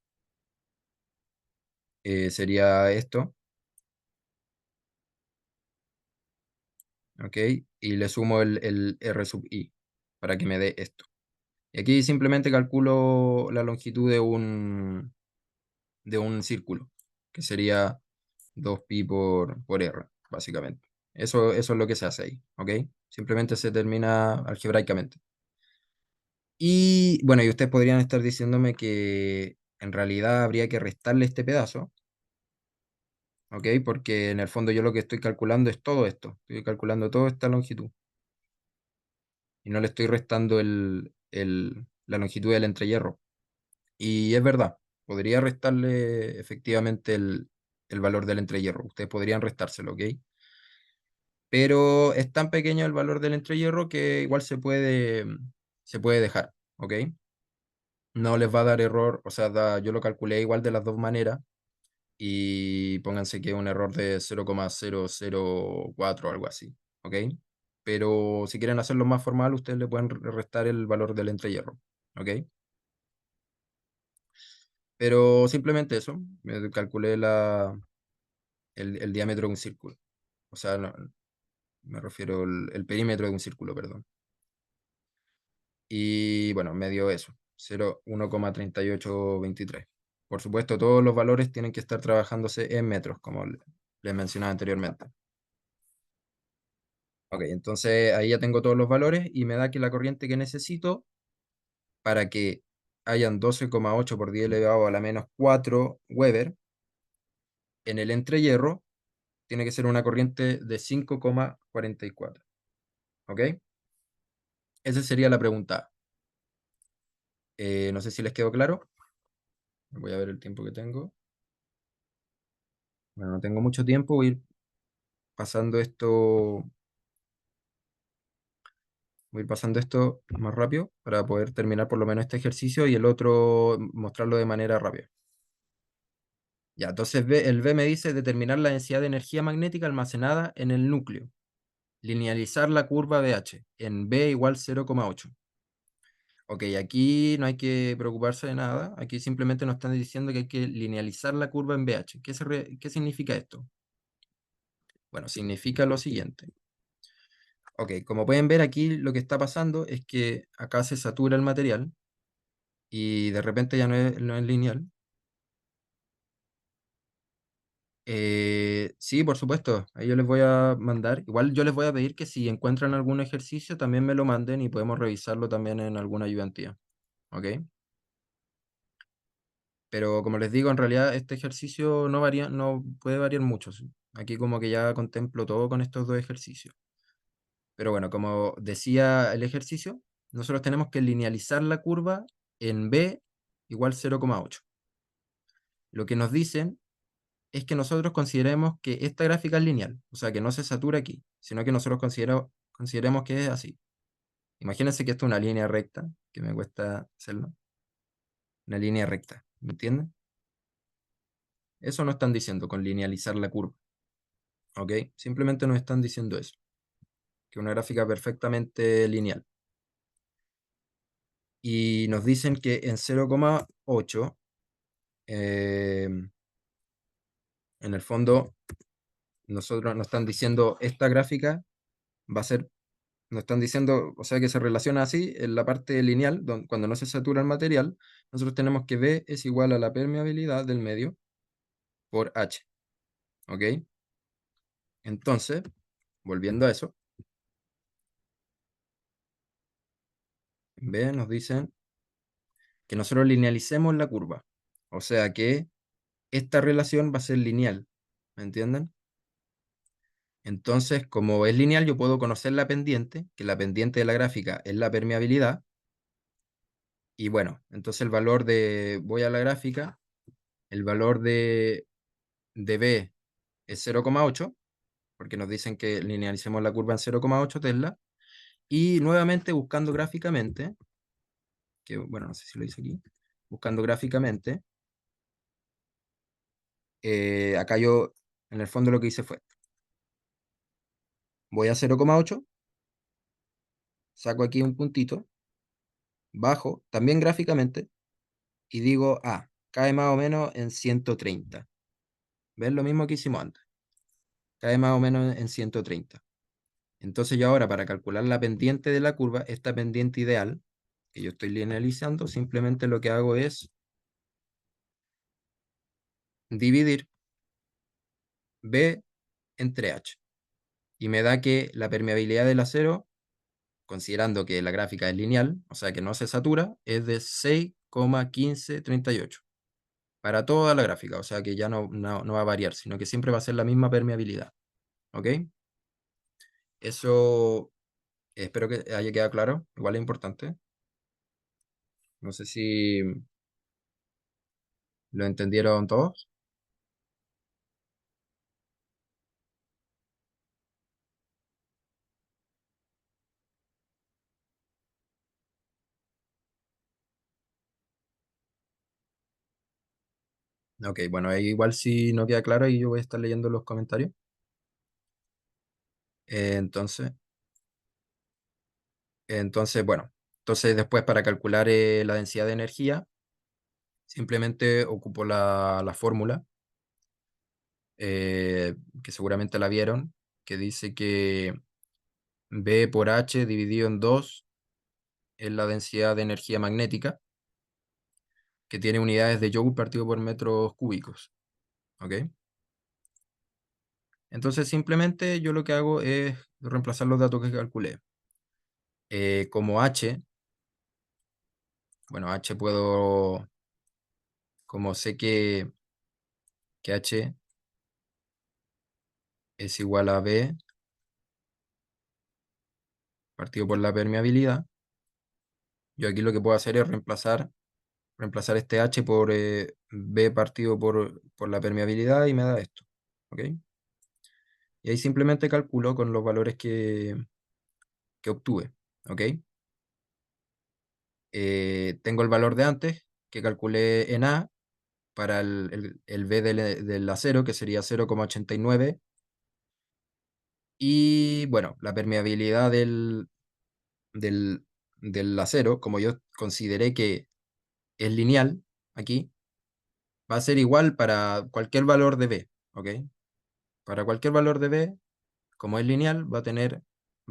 esto, ok, y le sumo el R sub i para que me dé esto. Y aquí simplemente calculo la longitud de un círculo, que sería 2pi por R, básicamente. Eso es lo que se hace ahí, ¿ok? Simplemente se termina algebraicamente. Y bueno, y ustedes podrían estar diciéndome que en realidad habría que restarle este pedazo, ¿ok? Porque en el fondo yo lo que estoy calculando es todo esto. Estoy calculando toda esta longitud. Y no le estoy restando la longitud del entrehierro. Y es verdad, podría restarle efectivamente el valor del entrehierro. Ustedes podrían restárselo, ¿ok? Pero es tan pequeño el valor del entrehierro que igual se puede dejar, ¿ok? No les va a dar error, o sea, yo lo calculé igual de las dos maneras y pónganse que es un error de 0,004 o algo así, ¿ok? Pero si quieren hacerlo más formal, ustedes le pueden restar el valor del entrehierro, ¿ok? Pero simplemente eso, calculé el diámetro de un círculo, o sea, me refiero el perímetro de un círculo, perdón. Y bueno, me dio eso, 1,3823. Por supuesto, todos los valores tienen que estar trabajándose en metros, como les mencionaba anteriormente. Ok, entonces ahí ya tengo todos los valores y me da que la corriente que necesito para que hayan 12,8 por 10 elevado a la menos 4 Weber en el entrehierro, tiene que ser una corriente de 5,44. ¿Ok? Esa sería la pregunta. No sé si les quedó claro. Voy a ver el tiempo que tengo. Bueno, no tengo mucho tiempo, voy a ir pasando esto, voy a ir pasando esto más rápido para poder terminar por lo menos este ejercicio y el otro mostrarlo de manera rápida. Ya, entonces el V me dice determinar la densidad de energía magnética almacenada en el núcleo. Linealizar la curva de H en B igual 0,8. Ok, aquí no hay que preocuparse de nada. Aquí simplemente nos están diciendo que hay que linealizar la curva en BH. ¿Qué significa esto? Bueno, significa lo siguiente. Ok, como pueden ver aquí lo que está pasando es que acá se satura el material y de repente ya no es lineal. Sí, por supuesto, ahí yo les voy a mandar. Igual yo les voy a pedir que si encuentran algún ejercicio también me lo manden y podemos revisarlo también en alguna ayudantía. ¿Ok? Pero como les digo, en realidad este ejercicio no puede variar mucho. ¿Sí? Aquí como que ya contemplo todo con estos dos ejercicios. Pero bueno, como decía el ejercicio, nosotros tenemos que linealizar la curva en B igual 0,8. Lo que nos dicen es que nosotros consideremos que esta gráfica es lineal, o sea, que no se satura aquí, sino que nosotros consideremos que es así. Imagínense que esto es una línea recta, que me cuesta hacerlo. Una línea recta, ¿me entienden? Eso no están diciendo con linealizar la curva, ¿ok? Simplemente nos están diciendo eso, que una gráfica perfectamente lineal. Y nos dicen que en 0,8, en el fondo, nosotros nos están diciendo esta gráfica va a ser, nos están diciendo, o sea que se relaciona así en la parte lineal, cuando no se satura el material, nosotros tenemos que B es igual a la permeabilidad del medio por H, ¿ok? Entonces, volviendo a eso, B nos dicen que nosotros linealicemos la curva, o sea que esta relación va a ser lineal, ¿me entienden? Entonces, como es lineal, yo puedo conocer la pendiente, que la pendiente de la gráfica es la permeabilidad, y bueno, entonces el valor de, voy a la gráfica, el valor de B es 0,8, porque nos dicen que linealicemos la curva en 0,8 Tesla, y nuevamente buscando gráficamente, que bueno, no sé si lo hice aquí, buscando gráficamente, acá yo en el fondo lo que hice fue, voy a 0,8, saco aquí un puntito, bajo, también gráficamente, y digo, cae más o menos en 130. ¿Ven lo mismo que hicimos antes? Cae más o menos en 130. Entonces yo ahora para calcular la pendiente de la curva, esta pendiente ideal, que yo estoy linealizando, simplemente lo que hago es dividir B entre H. Y me da que la permeabilidad del acero, considerando que la gráfica es lineal, o sea que no se satura, es de 6,1538 para toda la gráfica, o sea que ya no va a variar, sino que siempre va a ser la misma permeabilidad. ¿Ok? Eso espero que haya quedado claro, igual es importante. No sé si lo entendieron todos. Ok, bueno, ahí igual si no queda claro, y yo voy a estar leyendo los comentarios. Entonces, bueno, entonces después para calcular la densidad de energía, simplemente ocupo la fórmula, que seguramente la vieron, que dice que B por H dividido en 2 es la densidad de energía magnética, que tiene unidades de joule partido por metros cúbicos. ¿Ok? Entonces simplemente yo lo que hago es reemplazar los datos que calculé. Como H, bueno, H puedo, como sé que H es igual a B partido por la permeabilidad, yo aquí lo que puedo hacer es reemplazar este H por B partido por la permeabilidad y me da esto. ¿Ok? Y ahí simplemente calculo con los valores que obtuve. ¿Ok? Tengo el valor de antes que calculé en A para el B del acero, que sería 0,89. Y bueno, la permeabilidad del, del acero, como yo consideré que es lineal aquí, va a ser igual para cualquier valor de B, ¿ok? Para cualquier valor de B, como es lineal, va a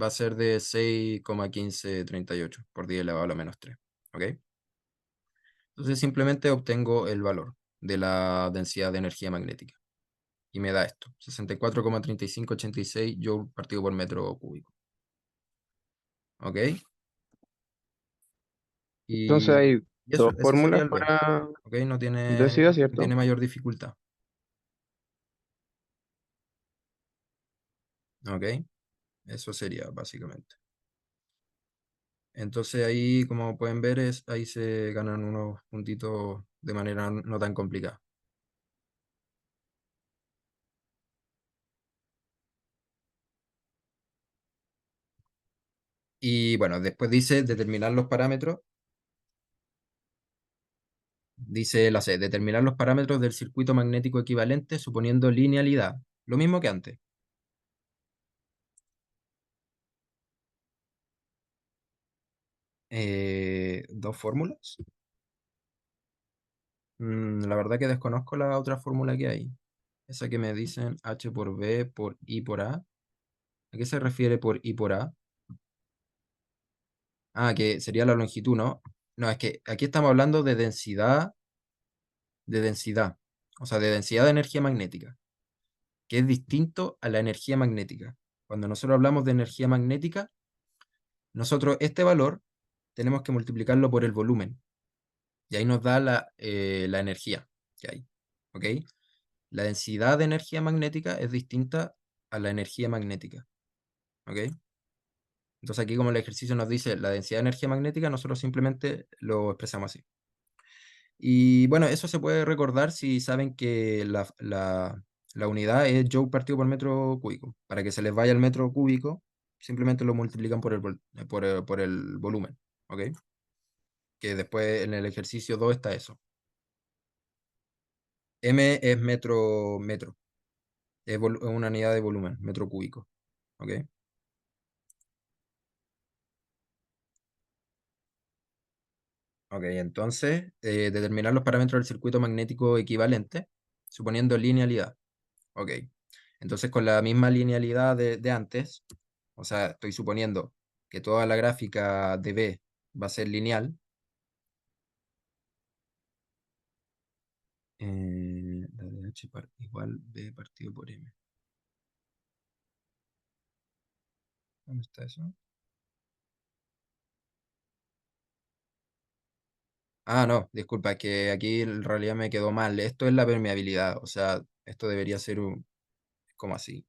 ser de 6,1538 por 10 elevado a la menos 3, ¿ok? Entonces simplemente obtengo el valor de la densidad de energía magnética y me da esto, 64,3586 joule partido por metro cúbico, ¿ok? Entonces Y, hay y eso, dos ese sería fórmulas el B, para ¿ok? No tiene, densidad, no ¿cierto? tiene mayor dificultad, ¿ok? Eso sería básicamente. Entonces ahí, como pueden ver, ahí se ganan unos puntitos de manera no tan complicada. Y bueno, después dice determinar los parámetros. Dice la C, determinar los parámetros del circuito magnético equivalente suponiendo linealidad. Lo mismo que antes. ¿Dos fórmulas? La verdad que desconozco la otra fórmula que hay. Esa que me dicen H por B por I por A. ¿A qué se refiere por I por A? Ah, que sería la longitud, ¿no? No, es que aquí estamos hablando de densidad, o sea, de densidad de energía magnética, que es distinto a la energía magnética. Cuando nosotros hablamos de energía magnética, nosotros este valor tenemos que multiplicarlo por el volumen, y ahí nos da la energía que hay, ¿ok? La densidad de energía magnética es distinta a la energía magnética, ¿ok? Entonces aquí como el ejercicio nos dice la densidad de energía magnética, nosotros simplemente lo expresamos así. Y bueno, eso se puede recordar si saben que la unidad es joule partido por metro cúbico. Para que se les vaya el metro cúbico, simplemente lo multiplican por el volumen, ¿ok? Que después en el ejercicio 2 está eso. M es metro. Es una unidad de volumen, metro cúbico, ¿ok? Ok, entonces, determinar los parámetros del circuito magnético equivalente, suponiendo linealidad. Ok, entonces con la misma linealidad de antes, o sea, estoy suponiendo que toda la gráfica de B va a ser lineal. La de H igual B partido por M. ¿Dónde está eso? Ah, no, disculpa, es que aquí en realidad me quedó mal. Esto es la permeabilidad, o sea, esto debería ser como así.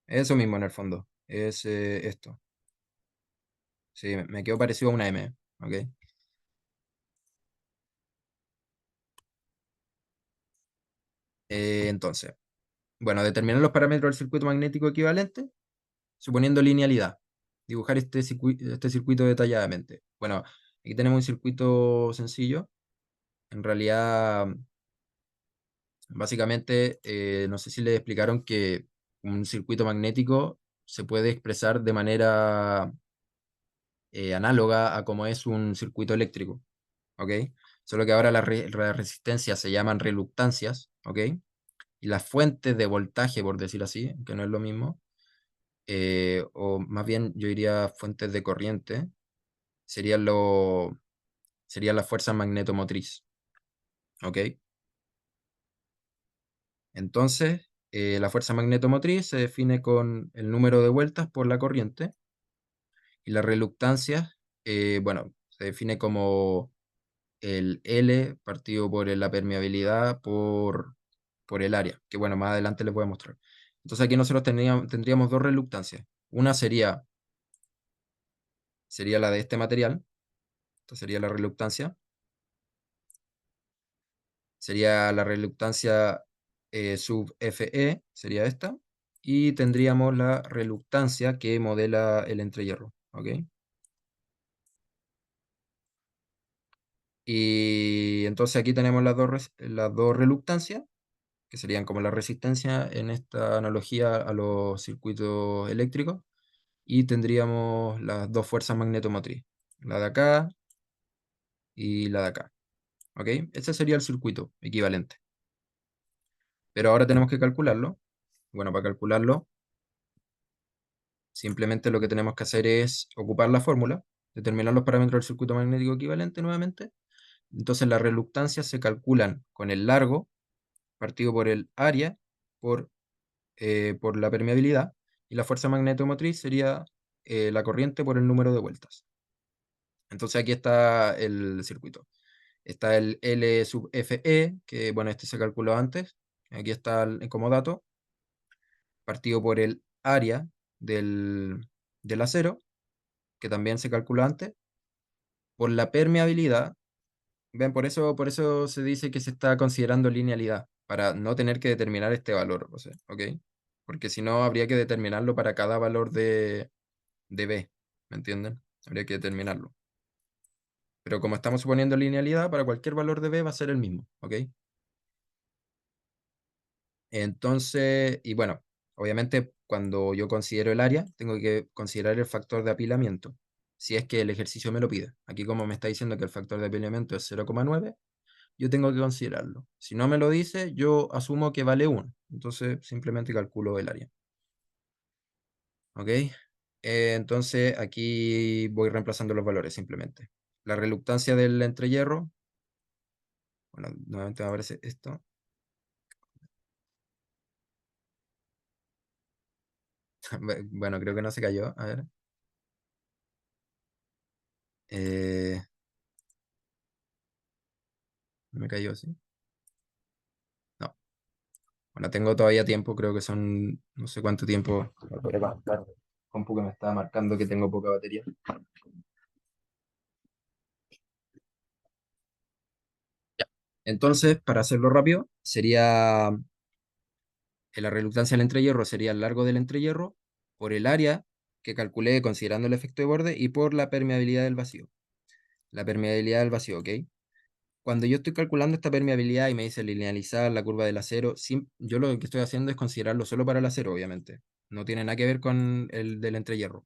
Eso mismo en el fondo, es esto. Sí, me quedó parecido a una M, ¿ok? Entonces, bueno, determinar los parámetros del circuito magnético equivalente, suponiendo linealidad. Dibujar este circuito detalladamente. Bueno, aquí tenemos un circuito sencillo. En realidad, básicamente, no sé si les explicaron que un circuito magnético se puede expresar de manera análoga a como es un circuito eléctrico, ¿ok? Solo que ahora las resistencias se llaman reluctancias, ¿ok? Y las fuentes de voltaje, por decir así, que no es lo mismo, o más bien yo diría fuentes de corriente, serían, sería la fuerza magnetomotriz, ¿ok? Entonces, la fuerza magnetomotriz se define con el número de vueltas por la corriente y la reluctancia, bueno, se define como el L partido por la permeabilidad por el área, que bueno, más adelante les voy a mostrar. Entonces aquí nosotros tendríamos dos reluctancias. Una sería la de este material, esta sería la reluctancia, sería la reluctancia sub Fe, sería esta, y tendríamos la reluctancia que modela el entrehierro, ¿ok? Y entonces aquí tenemos las dos reluctancias, que serían como la resistencia en esta analogía a los circuitos eléctricos, y tendríamos las dos fuerzas magnetomotrices, la de acá y la de acá, ¿ok? Ese sería el circuito equivalente. Pero ahora tenemos que calcularlo. Bueno, para calcularlo, simplemente lo que tenemos que hacer es ocupar la fórmula, determinar los parámetros del circuito magnético equivalente nuevamente. Entonces las reluctancias se calculan con el largo partido por el área por, por la permeabilidad, y la fuerza magnetomotriz sería la corriente por el número de vueltas. Entonces aquí está el circuito. Está el L sub Fe, que bueno, este se calculó antes. Aquí está como dato, partido por el área del acero, que también se calculó antes, por la permeabilidad. Ven, por eso se dice que se está considerando linealidad, para no tener que determinar este valor, o sea, ¿ok? porque si no habría que determinarlo para cada valor de B, ¿me entienden? Habría que determinarlo. Pero como estamos suponiendo linealidad, para cualquier valor de B va a ser el mismo, ¿ok? Entonces, y bueno, obviamente cuando yo considero el área, tengo que considerar el factor de apilamiento, si es que el ejercicio me lo pide. Aquí como me está diciendo que el factor de apilamiento es 0,9, yo tengo que considerarlo. Si no me lo dice, yo asumo que vale 1. Entonces simplemente calculo el área. ¿Ok? Entonces aquí voy reemplazando los valores simplemente. La reluctancia del entrehierro, bueno, nuevamente me aparece esto. Bueno, creo que no se cayó. A ver. Eh, ¿No me cayó así? No. Bueno, tengo todavía tiempo, creo que son no sé cuánto tiempo. Voy a levantar. Compu que me está marcando que tengo poca batería. Ya. Entonces, para hacerlo rápido, sería la reluctancia del entrehierro sería el largo del entrehierro por el área que calculé considerando el efecto de borde y por la permeabilidad del vacío. La permeabilidad del vacío, ¿ok? Cuando yo estoy calculando esta permeabilidad y me dice linealizar la curva del acero, yo lo que estoy haciendo es considerarlo solo para el acero, obviamente. No tiene nada que ver con el del entrehierro.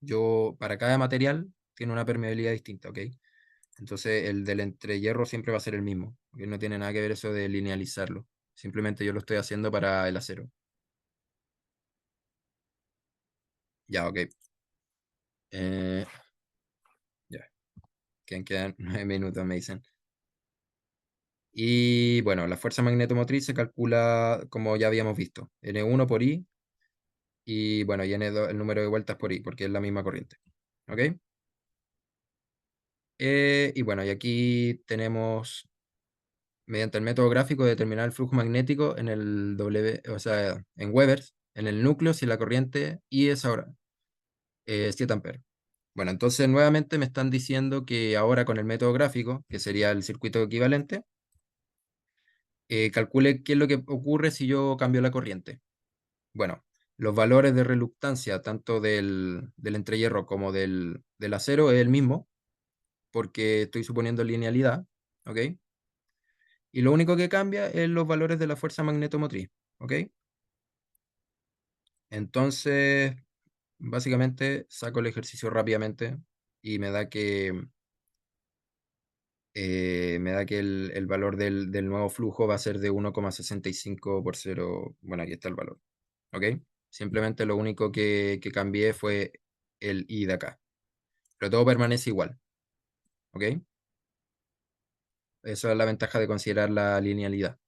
Yo, para cada material, tiene una permeabilidad distinta, ¿ok? Entonces, el del entrehierro siempre va a ser el mismo, porque no tiene nada que ver eso de linealizarlo. Simplemente yo lo estoy haciendo para el acero. Ya, ok. Eh, ya, quedan 9 minutos, me dicen. Y bueno, la fuerza magnetomotriz se calcula como ya habíamos visto, N1 por I y bueno, y N2 el número de vueltas por I, porque es la misma corriente. ¿Ok? Y bueno, y aquí tenemos, mediante el método gráfico, determinar el flujo magnético en el W, o sea, en Webers, en el núcleo, si la corriente I es ahora 7 amperes. Bueno, entonces nuevamente me están diciendo que ahora con el método gráfico, que sería el circuito equivalente, calcule qué es lo que ocurre si yo cambio la corriente. Bueno, los valores de reluctancia tanto del entrehierro como del acero es el mismo, porque estoy suponiendo linealidad, ¿ok? Y lo único que cambia es los valores de la fuerza magnetomotriz, ¿ok? Entonces, básicamente saco el ejercicio rápidamente y me da que el valor del nuevo flujo va a ser de 1,65 por 0. Bueno, aquí está el valor. ¿Ok? Simplemente lo único que cambié fue el I de acá. Pero todo permanece igual. ¿Ok? Esa es la ventaja de considerar la linealidad,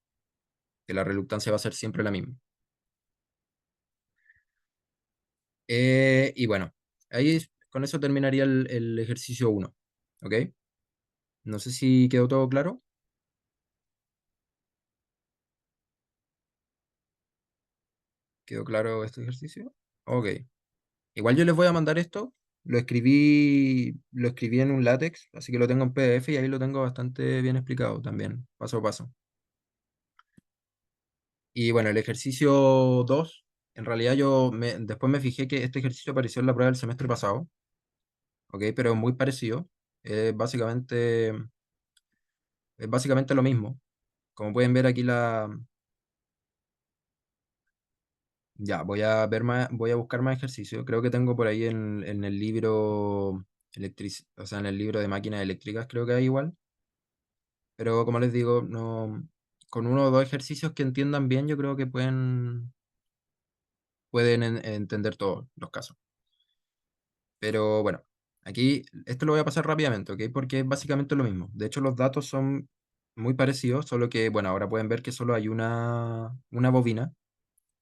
que la reluctancia va a ser siempre la misma. Y bueno, ahí con eso terminaría el ejercicio 1. ¿Ok? No sé si quedó todo claro. ¿Quedó claro este ejercicio? Ok. Igual yo les voy a mandar esto. Lo escribí en un látex, así que lo tengo en PDF y ahí lo tengo bastante bien explicado también, paso a paso. Y bueno, el ejercicio 2 en realidad después me fijé que este ejercicio apareció en la prueba del semestre pasado, ¿ok? Pero es muy parecido. Es básicamente, es básicamente lo mismo. Como pueden ver aquí Ya, voy a buscar más ejercicios. Creo que tengo por ahí en el libro o sea, en el libro de máquinas eléctricas creo que hay igual. Pero como les digo, no, con uno o dos ejercicios que entiendan bien, yo creo que pueden entender todos los casos. Pero bueno, aquí esto lo voy a pasar rápidamente, ¿ok? Porque es básicamente lo mismo. De hecho, los datos son muy parecidos, solo que, bueno, ahora pueden ver que solo hay una bobina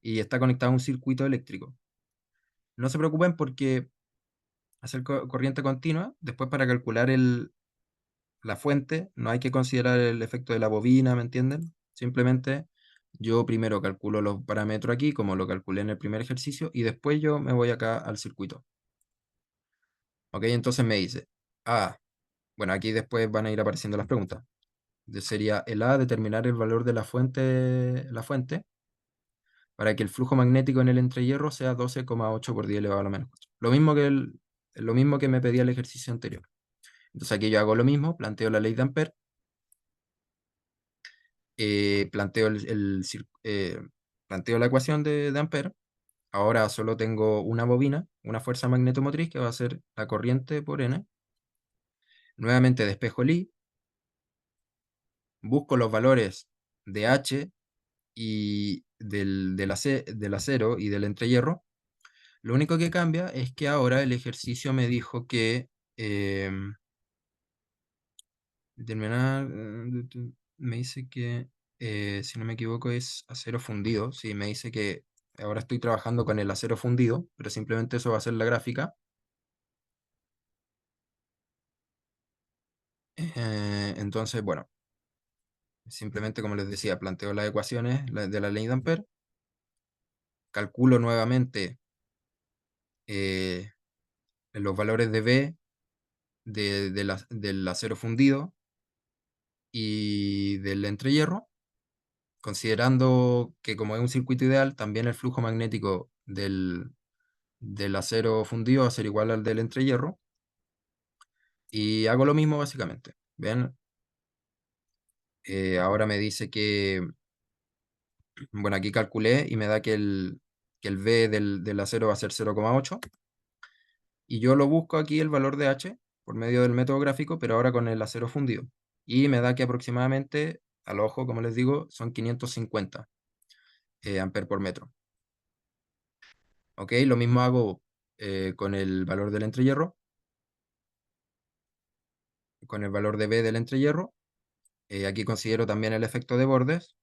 y está conectada a un circuito eléctrico. No se preocupen porque hacer corriente continua, después para calcular la fuente, no hay que considerar el efecto de la bobina, ¿me entienden? Simplemente yo primero calculo los parámetros aquí, como lo calculé en el primer ejercicio, y después yo me voy acá al circuito. ¿Ok? Entonces me dice, bueno, aquí después van a ir apareciendo las preguntas. Sería el A, determinar el valor de la fuente, para que el flujo magnético en el entrehierro sea 12,8 por 10 elevado a la menos 4. Lo mismo que me pedía el ejercicio anterior. Entonces aquí yo hago lo mismo, planteo la ley de Ampère, planteo, planteo la ecuación de Ampère. Ahora solo tengo una bobina, una fuerza magnetomotriz que va a ser la corriente por N. Nuevamente despejo el I, busco los valores de H y del acero y del entrehierro. Lo único que cambia es que ahora el ejercicio me dijo que determinar, me dice que, si no me equivoco, es acero fundido. Sí, me dice que ahora estoy trabajando con el acero fundido, pero simplemente eso va a ser la gráfica. Entonces, bueno, simplemente como les decía, planteo las ecuaciones de la ley de Ampère, calculo nuevamente eh, los valores de B del acero fundido y del entrehierro, considerando que como es un circuito ideal, también el flujo magnético del acero fundido va a ser igual al del entrehierro, y hago lo mismo básicamente. ¿Ven? Ahora me dice que, bueno, aquí calculé y me da que el V del acero va a ser 0,8, y yo lo busco aquí el valor de H por medio del método gráfico, pero ahora con el acero fundido, y me da que aproximadamente, al ojo, como les digo, son 550 amperes por metro. Ok, lo mismo hago con el valor del entrehierro, con el valor de B del entrehierro. Aquí considero también el efecto de bordes.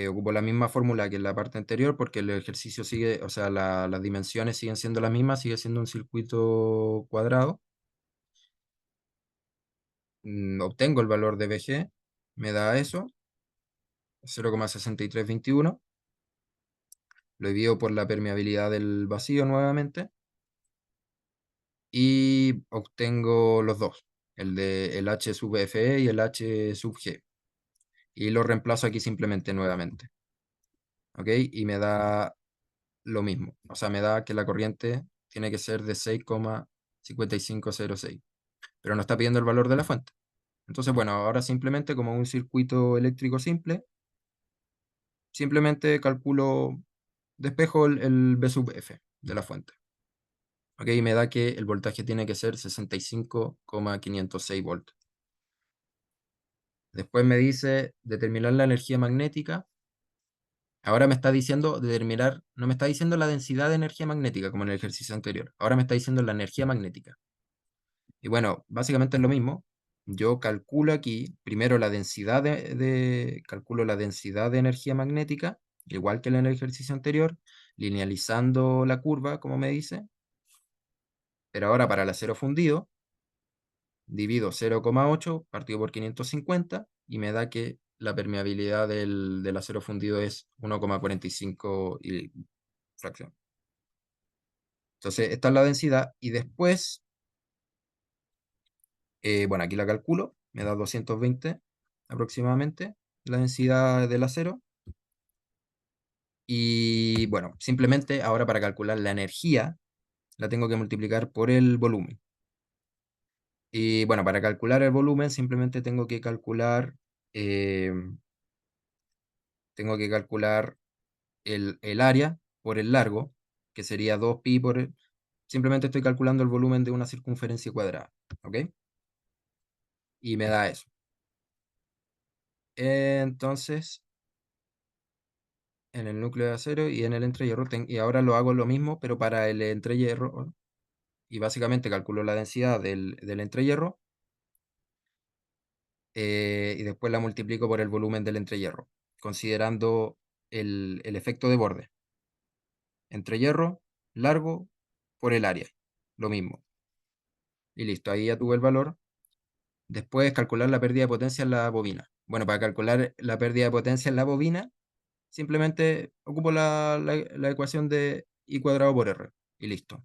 Ocupo la misma fórmula que en la parte anterior porque el ejercicio sigue, o sea, las dimensiones siguen siendo las mismas, sigue siendo un circuito cuadrado. Obtengo el valor de BG, me da eso, 0,6321. Lo divido por la permeabilidad del vacío nuevamente y obtengo los dos, el H sub Fe y el H sub G. Y lo reemplazo aquí simplemente nuevamente. ¿Ok? Y me da lo mismo. O sea, me da que la corriente tiene que ser de 6,5506. Pero no está pidiendo el valor de la fuente. Entonces, bueno, ahora simplemente como un circuito eléctrico simple, simplemente calculo, despejo el B sub F de la fuente. ¿Ok? Y me da que el voltaje tiene que ser 65,506 volts. Después me dice determinar la energía magnética. Ahora me está diciendo determinar, no me está diciendo la densidad de energía magnética como en el ejercicio anterior. Ahora me está diciendo la energía magnética. Y bueno, básicamente es lo mismo. Yo calculo aquí primero la densidad calculo la densidad de energía magnética, igual que en el ejercicio anterior, linealizando la curva, como me dice. Pero ahora para el acero fundido, divido 0,8 partido por 550 y me da que la permeabilidad del acero fundido es 1,45 y fracción. Entonces, esta es la densidad y después, bueno, aquí la calculo, me da 220 aproximadamente la densidad del acero. Y bueno, simplemente ahora para calcular la energía, la tengo que multiplicar por el volumen. Y bueno, para calcular el volumen simplemente eh, tengo que calcular el área por el largo, que sería 2pi simplemente estoy calculando el volumen de una circunferencia cuadrada, ¿ok? Y me da eso. Entonces, en el núcleo de acero y en el entrehierro, y ahora lo hago lo mismo, pero para el entrehierro, y básicamente calculo la densidad del entrehierro, y después la multiplico por el volumen del entrehierro, considerando el efecto de borde. Entrehierro, largo, por el área, lo mismo. Y listo, ahí ya tuve el valor. Después calcular la pérdida de potencia en la bobina. Bueno, para calcular la pérdida de potencia en la bobina, simplemente ocupo la ecuación de I cuadrado por R. Y listo.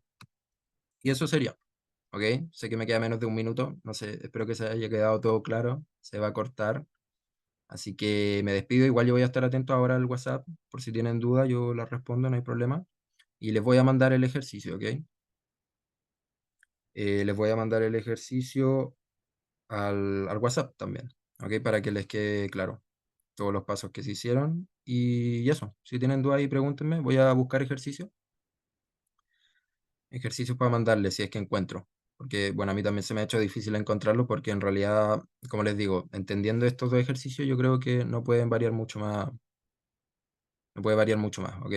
Y eso sería. ¿Ok? Sé que me queda menos de un minuto. No sé, espero que se haya quedado todo claro. Se va a cortar. Así que me despido, igual yo voy a estar atento ahora al WhatsApp, por si tienen duda, yo las respondo, no hay problema. Y les voy a mandar el ejercicio, ¿ok? Les voy a mandar el ejercicio al WhatsApp también, ¿ok? Para que les quede claro todos los pasos que se hicieron. Y eso, si tienen dudas ahí, pregúntenme. Voy a buscar ejercicios para mandarles si es que encuentro. Porque, bueno, a mí también se me ha hecho difícil encontrarlo porque en realidad, como les digo, entendiendo estos dos ejercicios, yo creo que no pueden variar mucho más, no puede variar mucho más, ¿ok?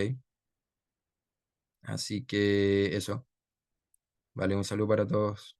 Así que eso, vale, un saludo para todos.